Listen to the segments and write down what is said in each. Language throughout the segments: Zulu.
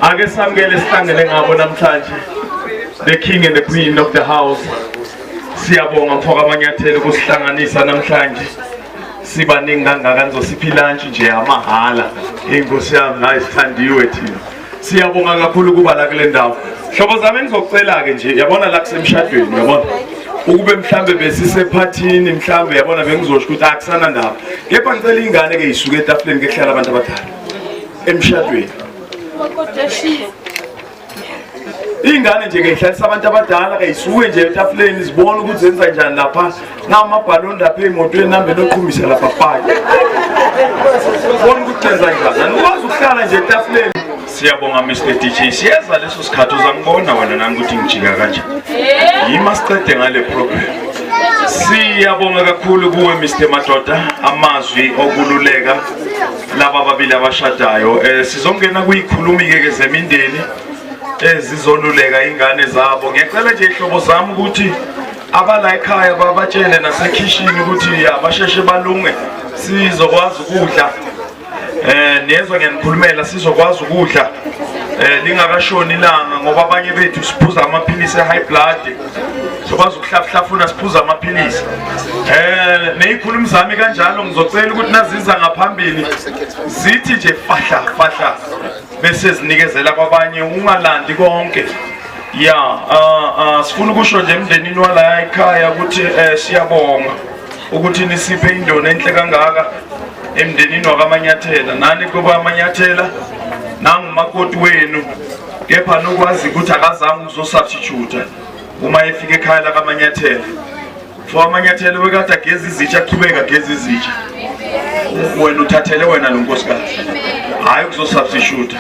Ake samukele sihlangene ngabo namhlanje. The king and the queen of the house. Siyabonga mfoka amanyathelo kusihlanganisa namhlanje. Sibaningi kangaka nizosipha lunch nje amahala. Inkosi yami nayi sithandiwe thina. Siyabonga kakhulu kuba la kule ndawo. Hlobo zami ngizocela ke nje yabona la kusemshadweni yabona. Ukube mhlambe besisephathini mhlambe yabona bengizosho ukuthi akusana ndaba. Kepha ngicela ingane ke isuke etafuleni ke hlala abantu abadala. Emshadweni. Ingane nje ke ihlalisa abantu abadala ke isuke nje etafuleni sibone ukuthi zenza njani lapha ngamabhaloni lapha emotweni nambe noqhumisa lapha phakathi. Ubone ukuthi zenza njani. Ukwazi ukuhlala nje etafuleni. Siyabonga Mr DJ. Siyeza leso sikhathi uzangibona wena nami ukuthi ngijika kanje. Yima siqede ngale program. Siyabonga kakhulu kuwe Mr Madoda amazwi okululeka laba ababili abashadayo. Sizongena kuyikhulumi ke zemindeni ezizoluleka ingane zabo. Ngiyacela nje ihlobo zami ukuthi abala ekhaya babatshele nasekitchen ukuthi abasheshe balunge sizokwazi ukudla. Nezwe ngenikhulumela sizokwazi ukudla lingakashoni ilanga ngoba abanye bethu siphuza amaphilisi e-high blood sokwazi ukuhlafuna siphuza amaphilisi. Neyikhulumi zami kanjalo ngizocela ukuthi naziza ngaphambili zithi nje fahla bese zinikezela kwabanye ungalandi konke. Sifuna ukusho nje emndenini wala ekhaya ukuthi siyabonga ukuthi nisiphe indona enhle kangaka emndenini wakaManyathela. Nani kuba amanyathela nangumakoti wenu kepha nokwazi ukuthi akazange uzosubstitute uma efika ekhaya lakaManyathela. For amanyathela wekade ageza izitsha aqhubeka ageza izitsha. Wena uthathele wena lo nkosikazi hayi ukuzosubstitute.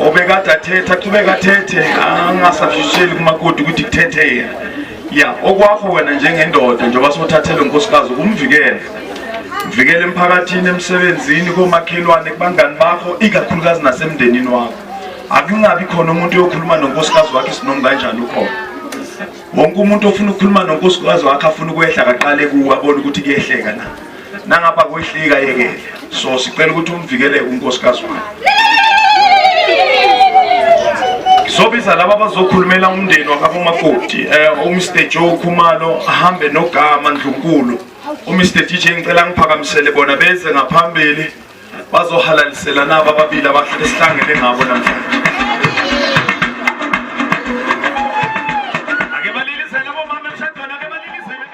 Obekade athethe aqhubeka athethe angasubstitute kumakoti ukuthi kuthethe yena. Okwakho wena njengendoda njengoba sothathele unkosikazi ukumvikela. Mvikele emphakathini emsebenzini komakhelwane kubangani bakho ikakhulukazi nasemndenini wakho. Akungabi khona umuntu oyokhuluma nonkosikazi wakhe sinoma kanjani ukhona. Wonke umuntu ofuna ukukhuluma nonkosikazi wakhe afuna ukwehla kaqale kuwe abone ukuthi kuyehleka na. Nangapha kwehlika yekele. So sicela ukuthi umvikele unkosikazi wakhe. Sobiza laba abazokhulumela umndeni wakabomakoti uMr Joe Khumalo ahambe noGama Ndlunkulu. Mr DJ ngicela ngiphakamisele bona beze ngaphambili bazohalalisela nabo ababili abahlale sihlangene ngabo namhlanje. Ake balilisele bomama emshadweni ake balilisele.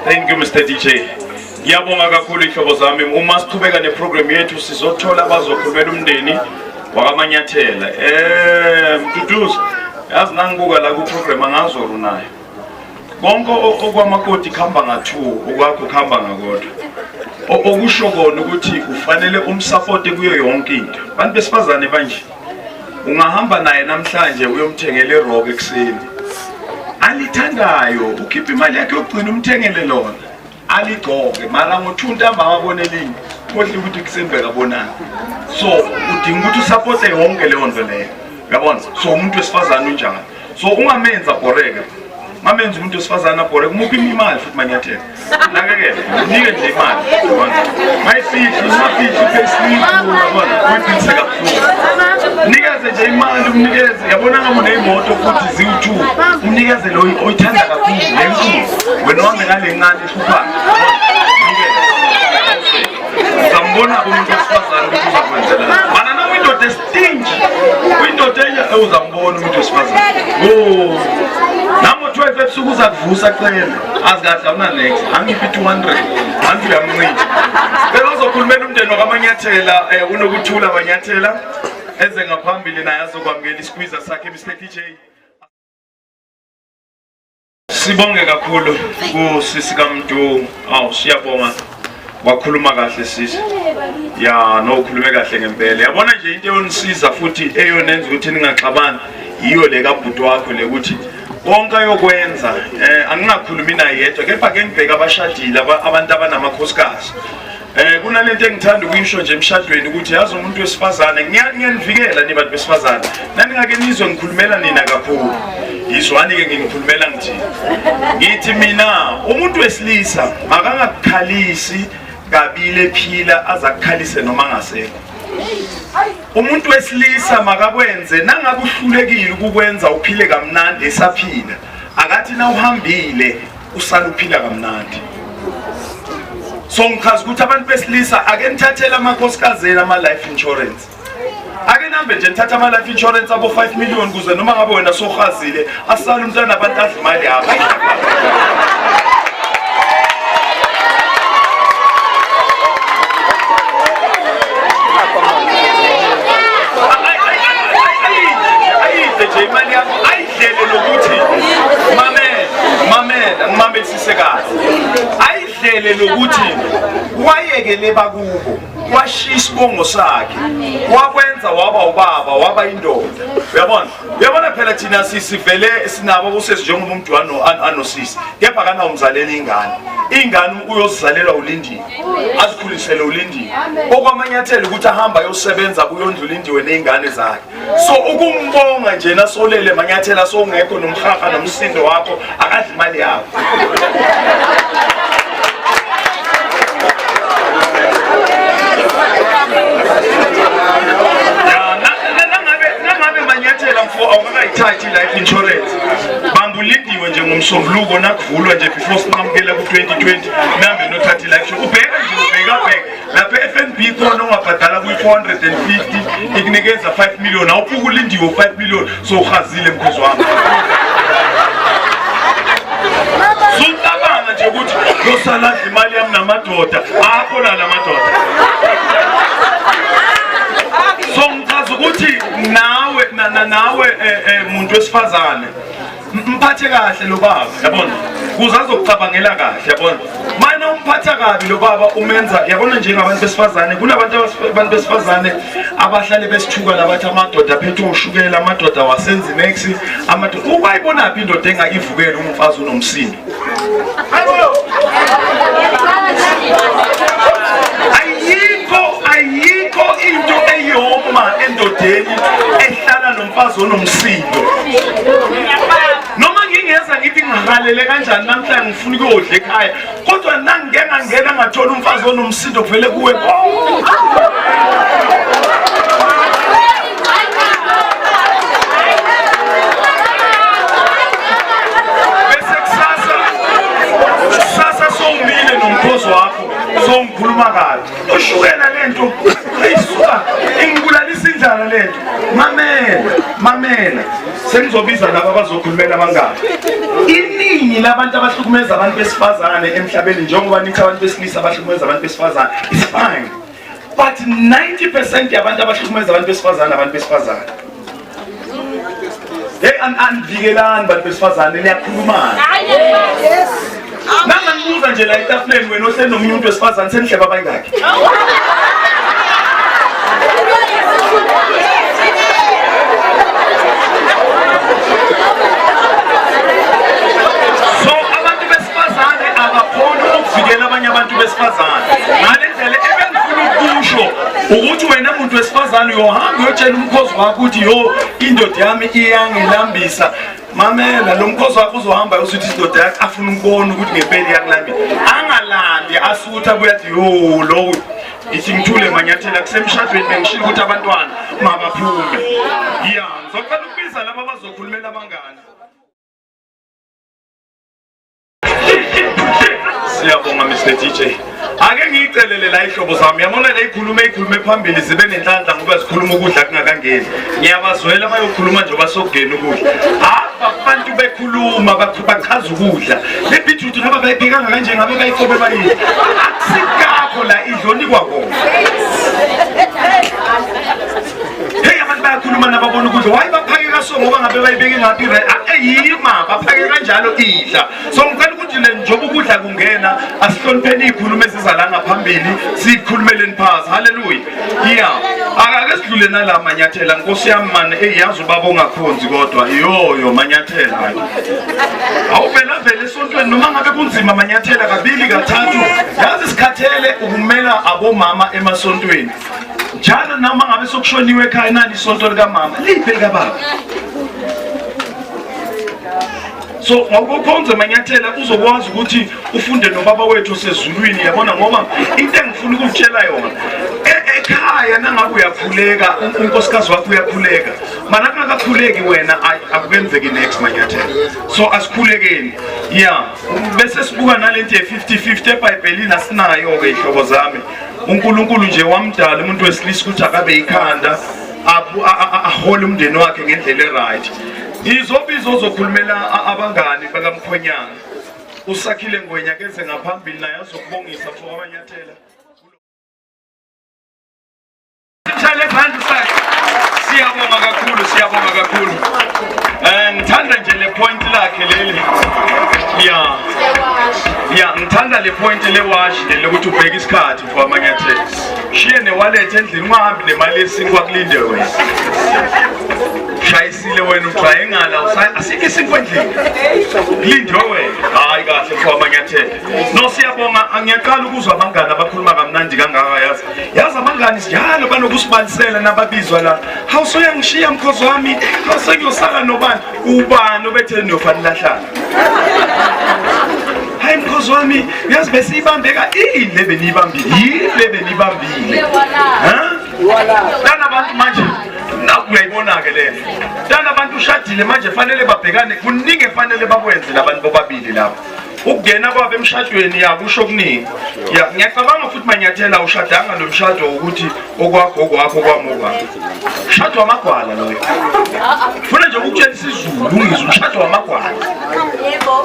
Thank you Mr DJ. Ngiyabonga kakhulu ihlobo zami. Uma siqhubeka neprogram yethu sizothola abazokhulumela umndeni wakaManyathela. Mduduzi yazi nangibuka la ku program angazoro nayo. Konke okwamakoti khamba nga2 okwakho khamba ngakodwa. Okusho kona ukuthi ufanele umsupport kuyo yonke into. Bantu besifazane manje ungahamba naye namhlanje uyomthengele irock ekseni. Alithandayo ukhipha imali yakhe yokugcina umthengele lona. Aligqoke mara ngothunta ababonelini kodwa ukuthi kusembeka bonana. So udinga ukuthi usupport yonke leyo nto leyo. Uyabona? So umuntu wesifazane unjani? So ungamenza boreka. Mamenza umuntu wesifazane abhore kumuphi imali futhi Manyathela. Nakekele unike nje imali yabona. Mayifihli payslip yabona kuyinse kakhulu. Nikeze nje imali umnikeze yabona ngabe unemoto futhi ziwu2 umnikeze lo oyithanda kakhulu lenkulu wena wami ngale ngane ehlupha. Uzambona umuntu wesifazane ukuthi uzakwenzela. Mana na window stingy. Window enye uzambona umuntu wesifazane. Namo 12 ebusuku uzakuvusa cela azikahle awuna next angiphi 200 angithi yamncane bese uzokhulumela umndeni wakaManyathela unokuthula Manyathela eze ngaphambili naye azokwamukela isqueeze sakhe Mr DJ. Sibonge kakhulu kusisi kaMntu. Siyabonga wakhuluma kahle sisi. Nokhulume kahle ngempela. Yabona nje into eyonisiza futhi eyonenza ukuthi ningaxabani iyo le kabhuti wakho le ukuthi konke yokwenza angingakhulumi naye yedwa kepha ke ngibheka abashadile abantu abanamakhosikazi. Kunalento engithanda ukuyisho nje emshadweni ukuthi yazi umuntu wesifazane ngiyanivikela nibantu besifazane nangingake nizwe ngikhulumela nina kakhulu. Izwani ke ngikhulumela ngithi mina umuntu wesilisa makangakukhalisi kabile phila azakukhalise noma ngasekho. umuntu wesilisa makakwenze nangabe uhlulekile ukukwenza uphile kamnandi esaphila akathi na uhambile usala uphila kamnandi. So ngichaza ukuthi abantu besilisa ake nithathele amakhosikazi ama life insurance. Ake nambe nje nithatha ama life insurance abo 5 million kuze noma ngabe wena sohazile asala umntana abantu adla imali yakho. Imali yakho ayidlele lokuthi mamela sisekazi ayidlele lokuthi wayekele bakubo washiya isibongo sakhe wakwenza waba ubaba waba indoda. Uyabona phela thina sivele sinabo bosesi njengoba umuntu anosisi kepha kana umzaleli ingane uyozizalela uLindiwe azikhulisele uLindiwe okwamanyathelo ukuthi ahamba ayosebenza kuyondla uLindiwe nezingane zakhe. So ukumbonga nje nasolele manyathela songekho nomhaha nomsindo wakho akadli imali yakho. Awukayithathi life insurance bambulindiwe nje ngomsombuluko nakuvulwa nje before sinqamukela ku2020 nambe nothathi life insurance ubheka nje ubheka lapha FNB khona ongabhadala ku450 ikunikeza 5 million awuphuka ulindiwe 5 million so uhazile mkhozi wami. Sutabanga nje ukuthi yosala imali yami namadoda akho la madoda. So ngicela ukuthi nawe umuntu wesifazane mphathe kahle lo baba yabona kuze azokucabangela kahle yabona. Mana umphatha kabi lo baba umenza yabona njengabantu besifazane kunabantu besifazane abahlale besithuka labathi amadoda phethe ushukela amadoda wasenzi next amadoda ubayibona phi indoda engakivukela umfazi unomsindo. Ayikho into eyoma endodeni ehlala nomfazi onomsindo. Noma ngingeza ngithi ngihalele kanjani namhlanje ngifuna ukudla ekhaya kodwa nangena ngathola umfazi onomsindo kuvele kuwe bese kusasa sowumile nomkhozi wakho songikhuluma kabi ushukela lento ayisuka ingibulalisa indlala lento. Mamela sengizobiza laba abazokhulumela abangani. Iningi labantu abahlukumeza abantu besifazane emhlabeni njengoba nithi abantu besilisa abahlukumeza abantu besifazane is fine but 90% yabantu abahlukumeza abantu besifazane andivikelani bantu besifazane liyakhulumana. Nanganibuza nje la etafuleni wena ohleli nomunye umuntu wesifazane senihleba abayingakhi. So abantu besifazane abakhona ukuvikela abanye abantu besifazane ngale ndlela ebengifuna ukusho ukuthi wena umuntu wesifazane uyohamba uyotshela umkhozi wakho ukuthi yo indoda yami iyangilambisa. Mamela lo mkhozi wakho uzohamba usithi indoda yakhe afuna ukubona ukuthi ngempela iyakulambisa angalandi asuthi abuyathi yo lo ithi ngithule manyathela kusemshadweni bengishilo ukuthi abantwana mabaphume. Ngizocela ukubiza laba abazokhulumela abangani. Siyabonga Mr DJ. Ake ngiyicelele la ihlobo zami yabona la ikhulume phambili zibe nenhlanhla ngoba sikhuluma ukudla kungakangeni. Ngiyabazwela bayokhuluma nje basogena ukudla. Abantu bekhuluma bachaza ukudla. Le beetroot ngaba bayipheka kanje ngabe bayikobe bayini. Akusikakho la idloni kwakona. Hey abantu bayakhuluma nababona ukudla wayi baphake kaso ngoba ngabe bayibeke ngaphi eyima baphake kanjalo idla. So ngicela ukuthi le njoba ukudla kungena asihlonipheni ikhulume ezizala ngaphambili sikhulumeleni phansi. Haleluya. Ake sidlule nala manyathela Nkosi yami manje eyazi ubaba ongakhonzi kodwa yoyo manyathela manje. Awuvela esontweni noma ngabe kunzima manyathela kabili kathathu yazi sikhathele ukumela abomama emasontweni. Njalo noma ngabe sokushoniwe ekhaya nani isonto likamama liphi likababa. So ngokukhonza manyathela uzokwazi ukuthi ufunde nobaba wethu osezulwini yabona ngoba into engifuna ukutshela yona ekhaya nangabe uyakhuleka unkosikazi wakho uyakhuleka mana kungakakhuleki wena akubenzeki next manyathelo so asikhulekeni yeah bese sibuka nalento ye50-50 eBhayibhelini asinayo ke ihlobo zami uNkulunkulu nje wamdala umuntu wesilisa ukuthi akabe ikhanda ahole umndeni wakhe ngendlela eright izobizo ozokhulumela abangani bakaMkhwenyana usakhile ngwenyakeze ngaphambili naye azokubongisa for abanyathela siyabonga kakhulu ngithanda nje le point lakhe leli ngithanda le point lewash lokuthi ubheka isikhathi for amanyathelo shiye newallet endlini ungahambi nemali yesinkwa kulinde wena shayisile wena utrayengala asikho isinkwa endlini kulinde wena hayi kahle for amanyathelo no siyabonga ngiyaqala ukuzwa abangani abakhuluma kamnandi kangaka yazi abangani njalo banokusibalisela nababizwa la hawusoyangishiya mkhozi wami hawusengiyosala nobani ubani obethe nofanele lahlala hayi mkhozi wami uyazi bese ibambeka ilebe nibambile ha dana abantu manje uyayibona ke le dana abantu ushadile manje fanele babhekane kuningi fanele bakwenze labantu bobabili lapha ukungena kwabo emshadweni yakusho okuningi ngiyacabanga futhi manyathela ushadanga nomshado ukuthi okwakho kwami umshado wamagwala loyo funa nje ukutshela isizulu ungizwe umshado wamagwala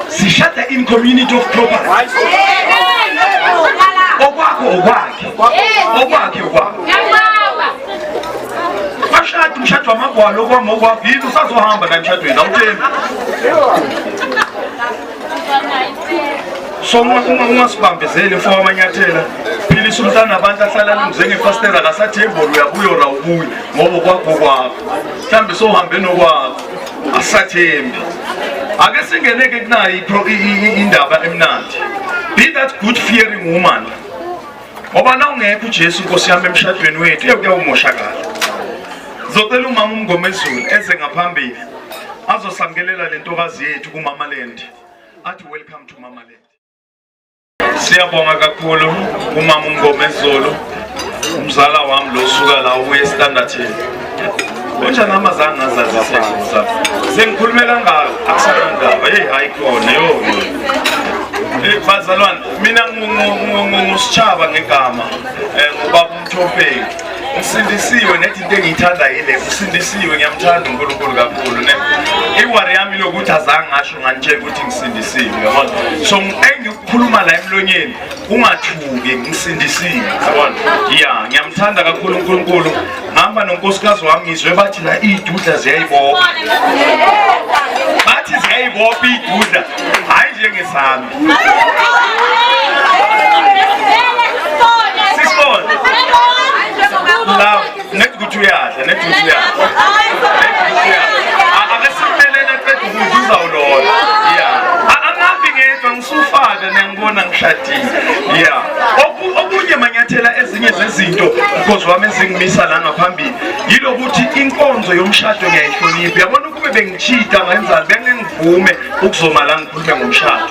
sishada in community of property okwakhe bashada umshado wamagwala okwakho yini usazohamba la emshadweni awuthembi so ungasibambezeli mfo amanyathela philisa umntana abantu ahlala lumze ngefastela akasathemboli uyabuya ubuye ngoba kwakho mhlambe sohambe nokwakho asathembi ake singeneke kunayo indaba emnandi be that good fearing woman ngoba na ungekho uJesu Nkosi yami emshadweni wethu kuyawumoshakala zocela umama uMngomezulu eze ngaphambili azosamkelela lentokazi yethu kuMamaland athi welcome to Mamaland. Siyabonga kakhulu kumama uMngomezulu umzala wami lo suka la uye standard here. Konjani amazanga ngazazise sengikhulumela ngayo akusanandaba hayikhona yo bazalwane mina ngusitshaba ngegama ngoba uMthopheni usindisiwe nethi into engiyithanda yile usindisiwe ngiyamthanda uNkulunkulu kakhulu ne iwari yami lokuthi azange ngasho nganitshela ukuthi ngisindisiwe yabona so engikukhuluma la emlonyeni ungathuki ngisindisiwe yabona ngiyamthanda kakhulu uNkulunkulu ngihamba nonkosikazi wami ngizwe bathi la idudla ziyayibopha bathi ziyayibopha idudla hayi njengesami la net ukuthi uyadla akasimelele qedwe ukuzuza ulona angabi ngedwa ngisufana nengibona ngishadile okunye manyathela ezinye zezinto because wami ezingimisa la ngaphambili yilokuthi inkonzo yomshado ngiyayihlonipha yabona ukube bengichita ngenzani bengingivume ukuzoma la ngikhulume ngomshado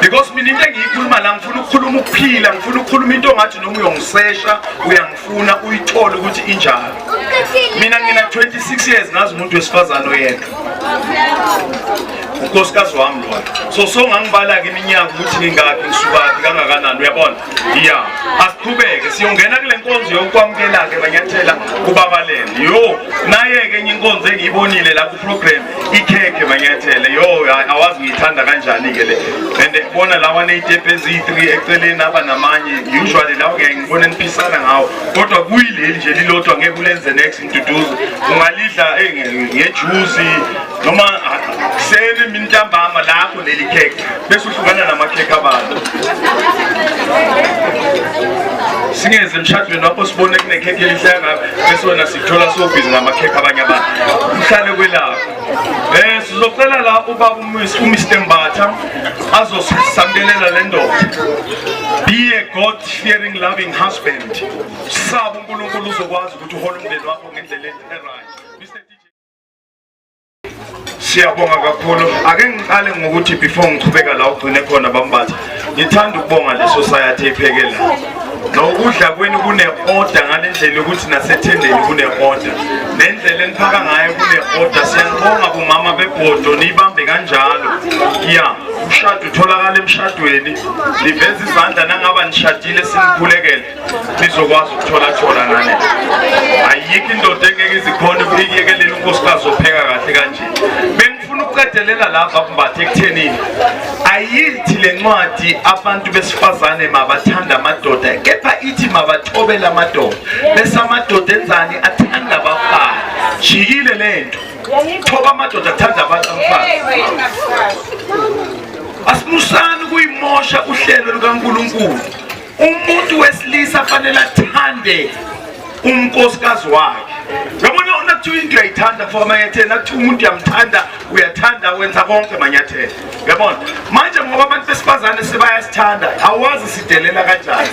because mina into engiyikhuluma la ngifuna ukukhuluma ukuphila ngifuna ukukhuluma into ngathi noma uyongisesha uyangifuna uyithola ukuthi injalo mina ngina 26 years ngazi umuntu wesifazana oyedwa unkosikazi wami lo so ngangibala ke iminyaka ukuthi ngingakhi ngisukathi kangakanani uyabona asiqhubeke siyongena kule nkonzo yokwamkela ke manyathela kuBabaland naye ke enye inkonzo engiyibonile la ku program ikhekhe manyathela awazi ngiyithanda kanjani ke le and bona lawa neitepe ezi3 eceleni aba namanye usually lawo ngiyibona niphisana ngawo kodwa kuyileli nje lilodwa ngeke ulenze next introduce ungalidla ngejuice noma sene mintambama lapho leli cake bese uhlukana namakhekhe abantu singeze emshadweni lapho sibone kunekhekhe elihlanga bese wona sithola sobhizi ngamakhekhe abanye abantu uhlale kwelapho sizocela la ubaba uMr Mbatha azosamkelela le ndoda be a God fearing loving husband saba uNkulunkulu uzokwazi ukuthi uhole umndeni wakho ngendlela right. Siyabonga kakhulu ake ngiqale ngokuthi before ngichubeka la ugcine khona baMbatha ngithanda ukubonga le society ephekela nokudla kwenu kune-order ngalendlela ukuthi nasethendeni kune-order nendlela eniphaka ngayo kune-order. Siyanibonga bomama bebhodo niyibambe kanjalo. Ya umshado utholakala emshadweni, liveza izandla nangaba nishadile sinikhulekele nizokwazi ukuthola nane. Ayikho indoda engeke izikhona ukuyekelela unkosikazi opheka kahle kanje. Bengifuna ukuqedelela lapha Mbatha ekuthenini ayithi le ncwadi abantu besifazane mabathanda amadoda, kepha ithi mabathobela amadoda bese amadoda enzani athanda abafazi. Jikile lento, thoba amadoda athanda abafazi. Asimusani kuyimosha uhlelo lukaNkulunkulu. Umuntu wesilisa fanele athande unkosikazi wakhe. Yabona unathu into uyayithanda for amanyathelo, nathi umuntu uyamthanda uyathanda wenza konke amanyathelo. Yabona manje ngoba abantu besifazane sebayasithanda, awazi sidelela kanjani,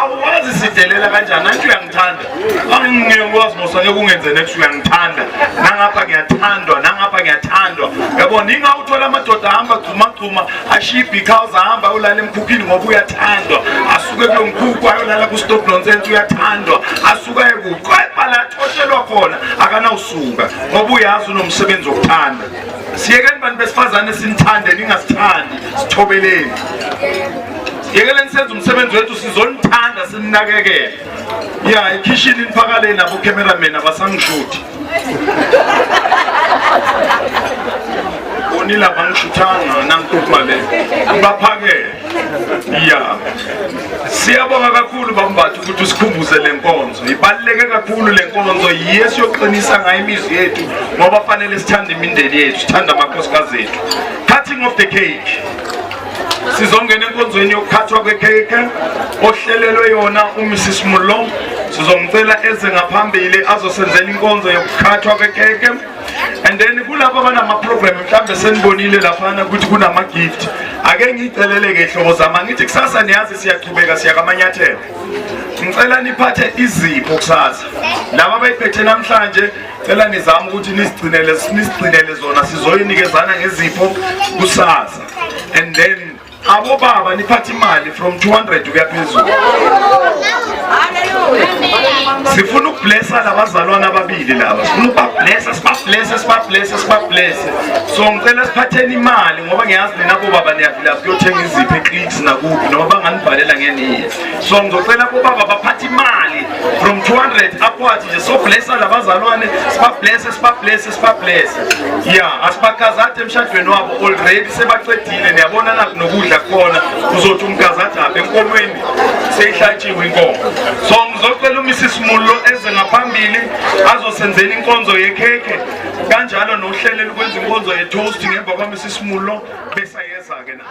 awazi sidelela kanjani. Nathi uyangithanda, angingekwazi mosane kungenze next uyangithanda, nangapha ngiyathandwa, nangapha ngiyathandwa. Yabona ingawuthola amadoda ahamba gcuma ashiya because ahamba ulala emkhukhini ngoba uyathandwa, asuke kulo mkhukhu ayolala ku stop nonsense uyathandwa, asuka ekuqhwepha la thoshelwa khona akanawusuka ngoba uyazi unomsebenzi wokuthanda. Siyekeni bantu besifazane sinithande, ningasithandi sithobeleni. Yekeleni senze umsebenzi wethu sizonithanda sininakekele. Ya ekhishini niphakale nabo cameraman abasangishuthi. Bonila bangishuthanga nangikhuluma le. Baphakele. Ya. Siyabonga kakhulu baMbatha ukuthi usikhumbuze lenkonzo. Ibaluleke kakhulu lenkonzo, Yesu yoqinisa ngayo imizwa yethu ngoba fanele sithande imindeni yethu, sithanda amakhosikazi ethu. Cutting of the cake. Sizongena enkonzweni yokukhathwa kwekeke ohlelelwe yona uMrs Mulo. Sizomcela eze ngaphambili azosenzela inkonzo yokukhathwa kwekeke. And then kulapha abanama program mhlambe senibonile laphana ukuthi kunama gift. Ake ngiceleleke ihlobo zama ngithi kusasa niyazi siyaqhubeka siya kamanyathelo. Ngicela niphathe izipho kusasa. Laba abayiphethe namhlanje cela nizame ukuthi nisigcinele zona sizoyinikezana ngezipho kusasa. And then abo baba niphathe imali from 200 kuya phezulu. Sifuna ukublessa labazalwana ababili laba. Sifuna ukubablessa. So ngicela siphatheni imali ngoba ngiyazi nabo baba niyavila kuyothenga izipho eClicks nakuphi noma banganibhalela ngeniye. So ngizocela abo baba baphathe imali from 200 upwards nje so blessa labazalwane, sibablesse. Yeah, asibakazathe emshadweni wabo already sebaqedile, niyabona nakho nokudla khona uzothi umkazathe apha enkomweni seyihlatshiwe inkomo. So ngizocela uMrs Mulo eze ngaphambili azosenzela inkonzo yekheke kanjalo nohlelo lokwenza inkonzo ye toast ngemva kwaMrs Mulo bese yeza ke na.